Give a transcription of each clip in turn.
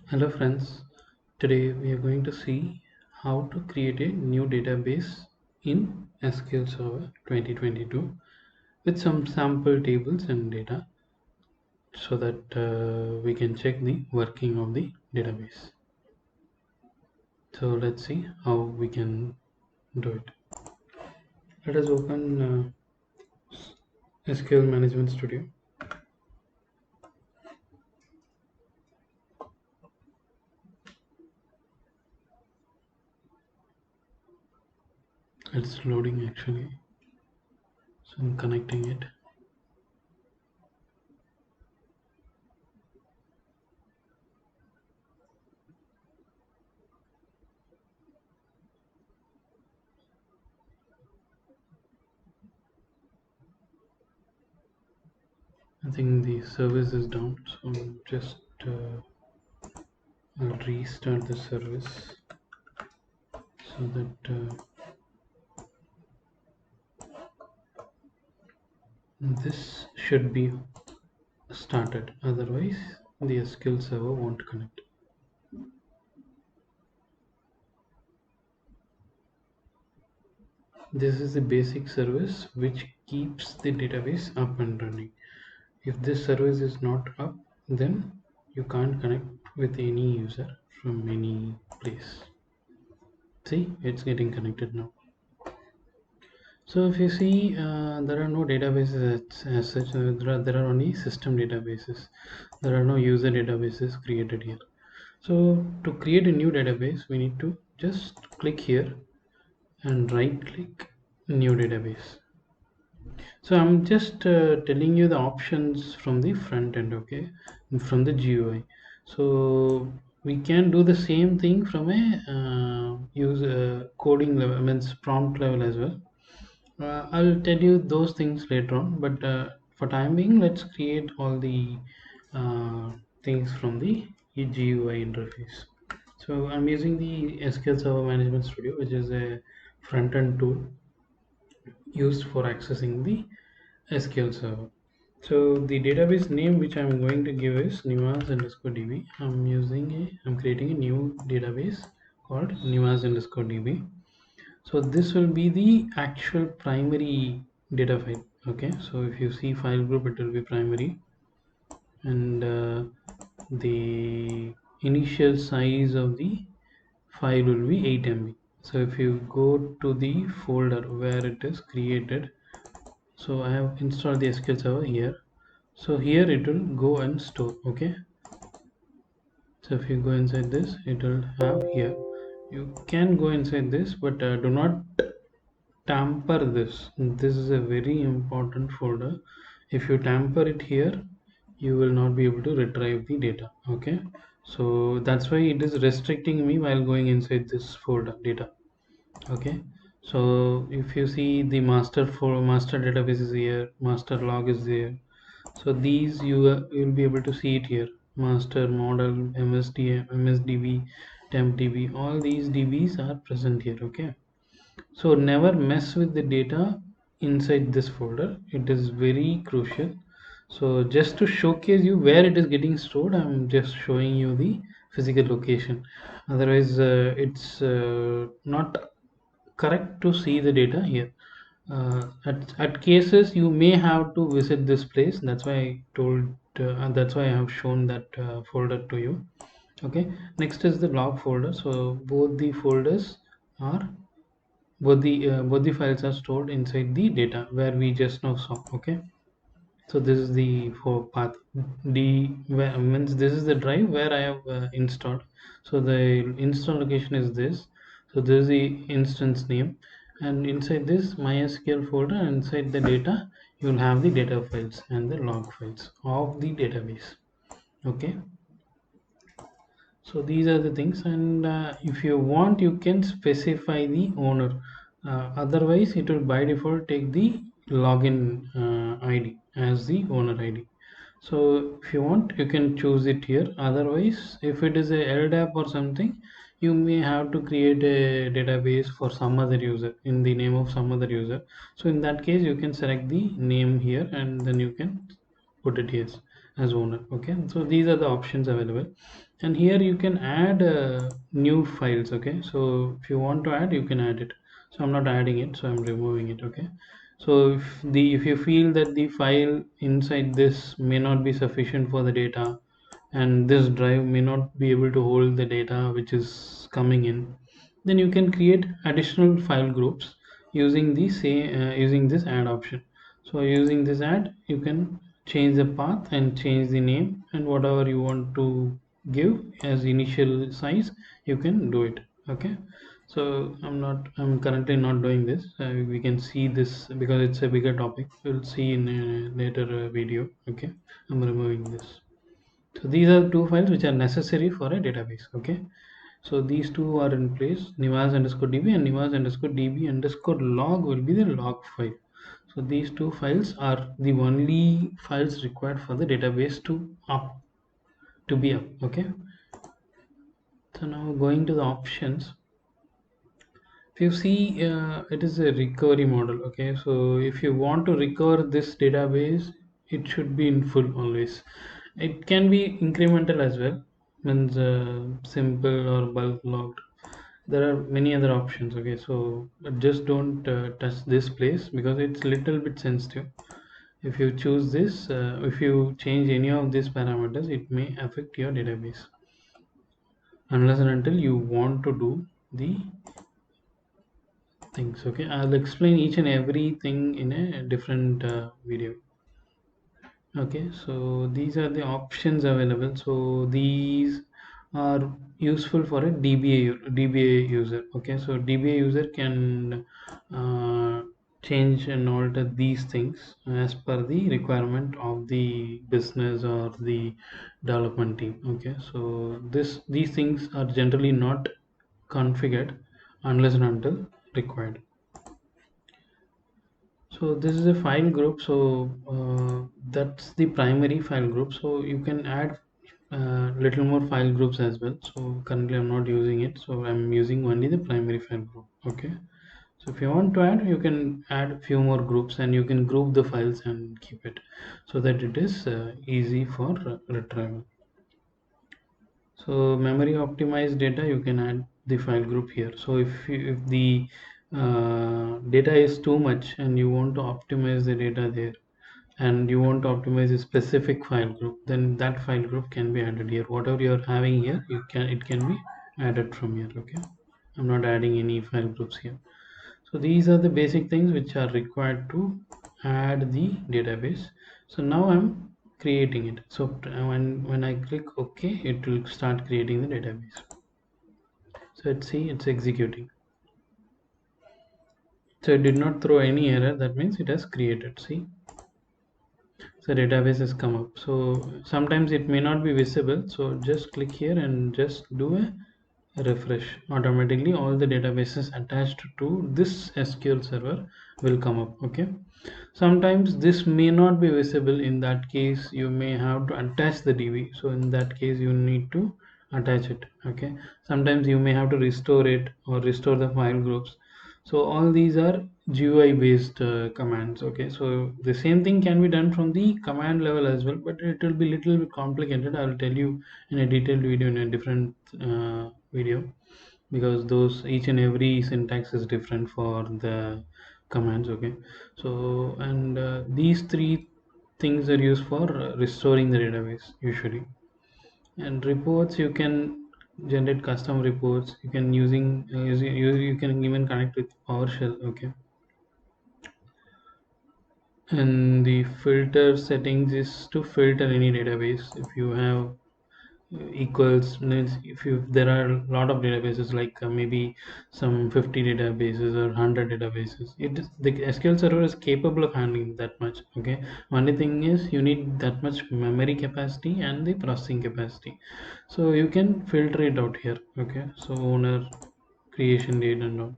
Hello friends, today we are going to see how to create a new database in SQL Server 2022 with some sample tables and data so that we can check the working of the database. So let's see how we can do it. Let us open SQL Management Studio. It's loading actually, so I'm connecting it. I think the service is down, so just I'll restart the service so that this should be started, otherwise the SQL server won't connect. This is the basic service which keeps the database up and running. If this service is not up, then you can't connect with any user from any place. See, it's getting connected now. So if you see, there are no databases as such. There are only system databases. There are no user databases created here. So to create a new database, we need to just click here and right click new database. So I'm just telling you the options from the front end, okay, from the GUI. So we can do the same thing from a user coding level, means prompt level as well. I'll tell you those things later on, but for time being, let's create all the uh, things from the GUI interface. So I'm using the SQL Server Management Studio, which is a front-end tool used for accessing the SQL Server. So the database name which I'm going to give is Niwas_DB. I'm creating a new database called Niwas_DB. So this will be the actual primary data file. Okay, so if you see file group, it will be primary, and the initial size of the file will be 8 MB. So if you go to the folder where it is created, so I have installed the SQL Server here. So here it will go and store. Okay, so if you go inside this, it will have here. You can go inside this, but do not tamper this. This is a very important folder. If you tamper it here, you will not be able to retrieve the data. Okay, so that's why it is restricting me while going inside this folder data. Okay, so if you see the master database is here, master log is there. So these you will be able to see it here: master, model, MSDB, tempdb. All these dbs are present here. Okay, so never mess with the data inside this folder. It is very crucial. So just to showcase you where it is getting stored, I'm just showing you the physical location. Otherwise, it's not correct to see the data here. At cases you may have to visit this place. That's why I told. That's why I have shown that folder to you. Okay. Next is the log folder. So both the files are stored inside the data where we just now saw. Okay, so this is the for path d, where means this is the drive where I have installed. So the install location is this. So this is the instance name, and inside this MySQL folder, inside the data, you will have the data files and the log files of the database. Okay, so these are the things, and if you want, you can specify the owner. Otherwise, it will by default take the login ID as the owner ID. So if you want, you can choose it here. Otherwise, if it is a LDAP or something, you may have to create a database for some other user in the name of some other user. So in that case, you can select the name here, and then you can put it here as owner. Okay, so these are the options available. and here you can add new files. Okay, so if you want to add, you can add it. So I'm not adding it, so I'm removing it. Okay, so if you feel that the file inside this may not be sufficient for the data, and this drive may not be able to hold the data which is coming in, then you can create additional file groups using the using this add option. So using this add, you can change the path and change the name, and whatever you want to give as initial size, you can do it. Okay, so I'm currently not doing this. We can see this because it's a bigger topic. We'll see in a later video. Okay, I'm removing this. So these are two files which are necessary for a database. Okay, so these two are in place, nivas underscore db and nivas underscore db underscore log will be the log file. So these two files are the only files required for the database to be up. Okay, so now going to the options. If you see, it is a recovery model. Okay, so if you want to recover this database, it should be in full always. It can be incremental as well, means simple or bulk logged. There are many other options. Okay, so just don't touch this place because it's little bit sensitive. If you choose this, if you change any of these parameters, it may affect your database unless and until you want to do the things. Okay, I'll explain each and everything in a different video. Okay, so these are the options available. So these are useful for a DBA user. Okay, so DBA user can change and alter these things as per the requirement of the business or the development team. Okay, so these things are generally not configured unless and until required. So this is a file group. So that's the primary file group. So you can add little more file groups as well. So currently I'm not using it, so I'm using only the primary file group. Okay, so if you want to add, you can add a few more groups and you can group the files and keep it so that it is easy for retrieval. So memory optimized data, you can add the file group here. So if the data is too much and you want to optimize the data there, and you want to optimize a specific file group, then that file group can be added here. Whatever you're having here, it can be added from here. Okay, I'm not adding any file groups here. So these are the basic things which are required to add the database. So now I'm creating it. So when I click OK, it will start creating the database. So let's see, it's executing. So it did not throw any error. That means it has created. See, so database has come up. So sometimes it may not be visible, so just click here and just do a refresh. Automatically all the databases attached to this SQL server will come up. Okay, sometimes this may not be visible. In that case, you may have to attach the DB. So in that case, you need to attach it. Okay, sometimes you may have to restore it or restore the file groups. So all these are GUI based commands. Okay, so the same thing can be done from the command level as well, but it will be little bit complicated. I will tell you in a detailed video in a different video, because those each and every syntax is different for the commands. Okay, so and these three things are used for restoring the database usually. And reports, you can generate custom reports. You can you can even connect with PowerShell. Okay, and the filter settings is to filter any database. If you have equals, means if there are a lot of databases, like maybe some 50 databases or 100 databases, the SQL server is capable of handling that much. Okay, only thing is you need that much memory capacity and the processing capacity. So you can filter it out here. Okay, so owner, creation date and all.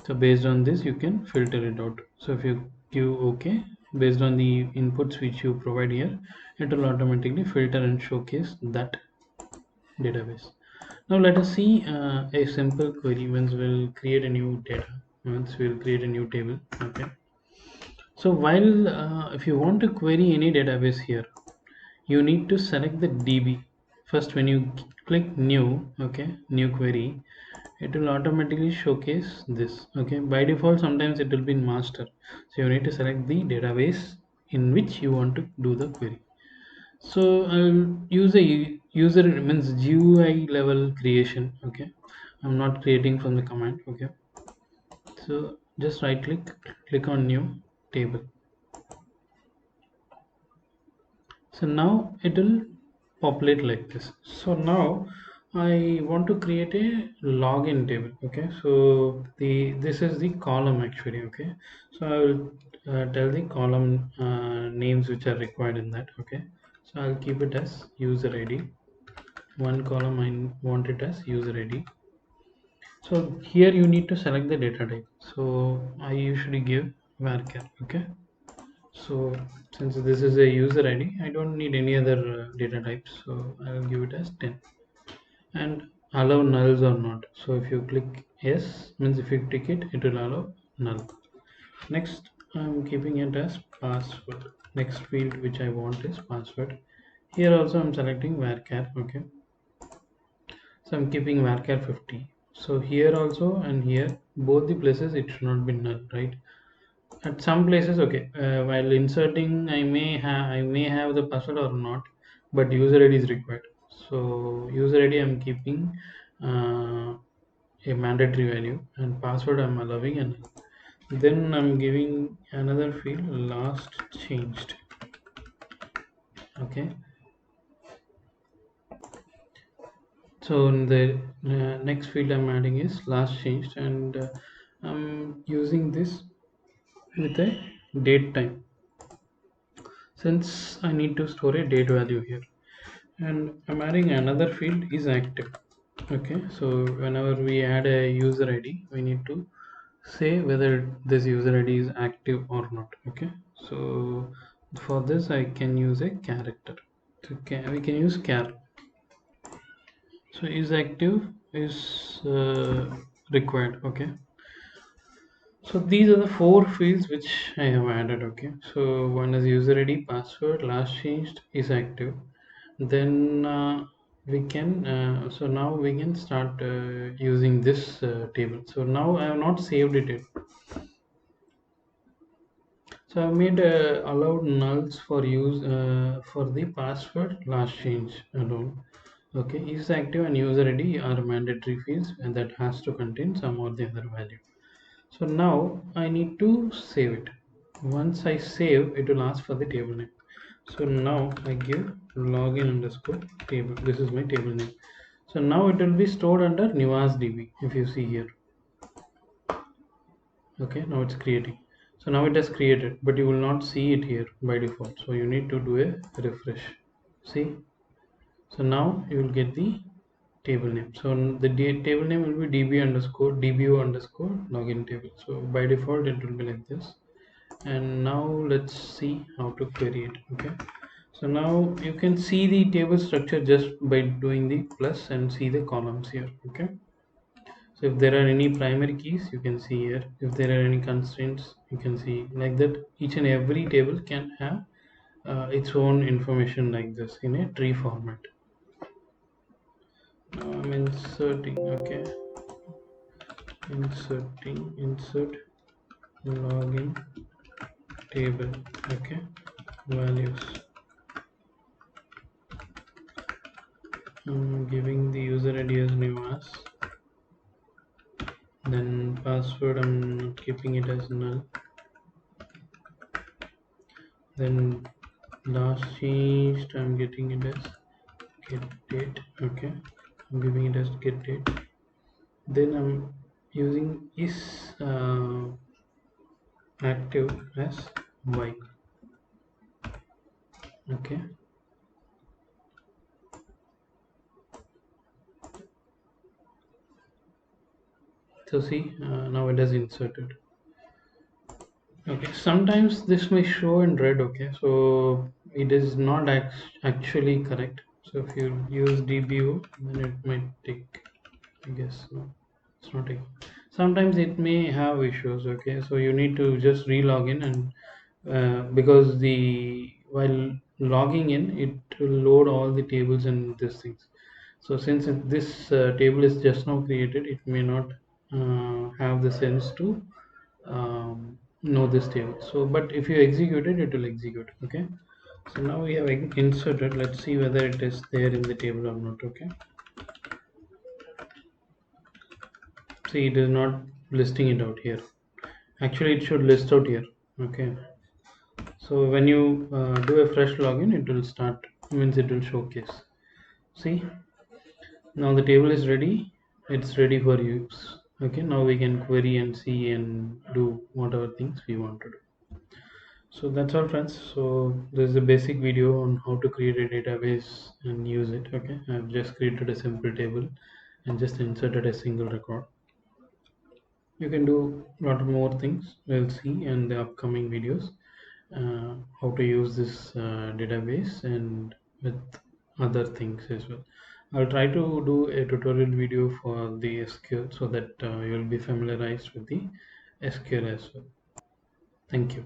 So based on this you can filter it out. So if you give OK, based on the inputs which you provide here, it will automatically filter and showcase that database. Now let us see a simple query. Once we'll create a new data, once we'll create a new table. Okay, so while if you want to query any database here, you need to select the DB. first when you click new, okay, new query, it will automatically showcase this. Okay, by default sometimes it will be in master, so you need to select the database in which you want to do the query. So I'll use a user, means GUI level creation. Okay, I'm not creating from the command. Okay, so just right click on new table. So now it will populate like this. So now I want to create a login table. Okay, so this is the column actually. Okay, so I will tell the column names which are required in that. Okay, so I'll keep it as user ID. One column I want it as user ID. So here you need to select the data type. So I usually give varchar. Okay, so since this is a user ID, I don't need any other data types, so I'll give it as 10 and allow nulls or not. So if you click yes, means if you tick it, it will allow null. Next, I'm keeping it as password. Next field which I want is password. Here also I'm selecting varchar. Okay, so I'm keeping varchar 50. So here also and here, both the places it should not be null, right? At some places, okay, while inserting I may have the password or not, but user ID is required. So user ID I'm keeping uh, a mandatory value, and password I'm allowing, and then I'm giving another field last changed. Okay, so in the next field I'm adding is last changed, and I'm using this with a date time, since I need to store a date value here. And I'm adding another field is active. Okay, so whenever we add a user ID, we need to say whether this user ID is active or not. Okay, so for this I can use a character. So we can use char. So is active is required. Okay, so these are the four fields which I have added. Okay, so one is user ID, password, last changed, is active. Then we can so now we can start using this table. So now I have not saved it yet. So I made allowed nulls for use for the password last change alone. Okay, is active and user ID are mandatory fields, and that has to contain some or the other value. So now I need to save it. Once I save, it will ask for the table name. So now I give login underscore table. This is my table name. So now it will be stored under Nivas DB. If you see here, okay, now it's creating. So now it has created, but you will not see it here by default. So you need to do a refresh. See, so now you will get the table name. So the table name will be db underscore dbo underscore login table. So by default it will be like this. And now let's see how to query it. Okay, so now you can see the table structure just by doing the plus and see the columns here. Okay, so if there are any primary keys, you can see here. If there are any constraints, you can see like that. Each and every table can have its own information like this in a tree format. Now I'm inserting. Okay, insert login table. Okay, values. I'm giving the user ID as Nivas. Then password I'm not keeping it as null. Then last changed I'm getting it as get date. Okay, I'm giving it as get date. Then I'm using is active as y. Okay, so see, now it has inserted. Okay, sometimes this may show in red. Okay, so it is not actually correct. So if you use dbo, then it might take, I guess no, it's not taking. Sometimes it may have issues. Okay, so you need to just re-log in, and because the while logging in, it will load all the tables and these things. So since this table is just now created, it may not have the sense to know this table. So but if you execute it, it will execute. Okay, so now we have inserted. Let's see whether it is there in the table or not. Okay, see, it is not listing it out here. Actually it should list out here. Okay, so when you do a fresh login, it will start, means it will showcase. See, now the table is ready, it's ready for use. Okay, now we can query and see and do whatever things we want to do. So that's all, friends. So this is a basic video on how to create a database and use it. Okay, I've just created a simple table and just inserted a single record. You can do a lot more things, we'll see in the upcoming videos, how to use this database and with other things as well. I'll try to do a tutorial video for the SQL so that you'll be familiarized with the SQL as well. Thank you.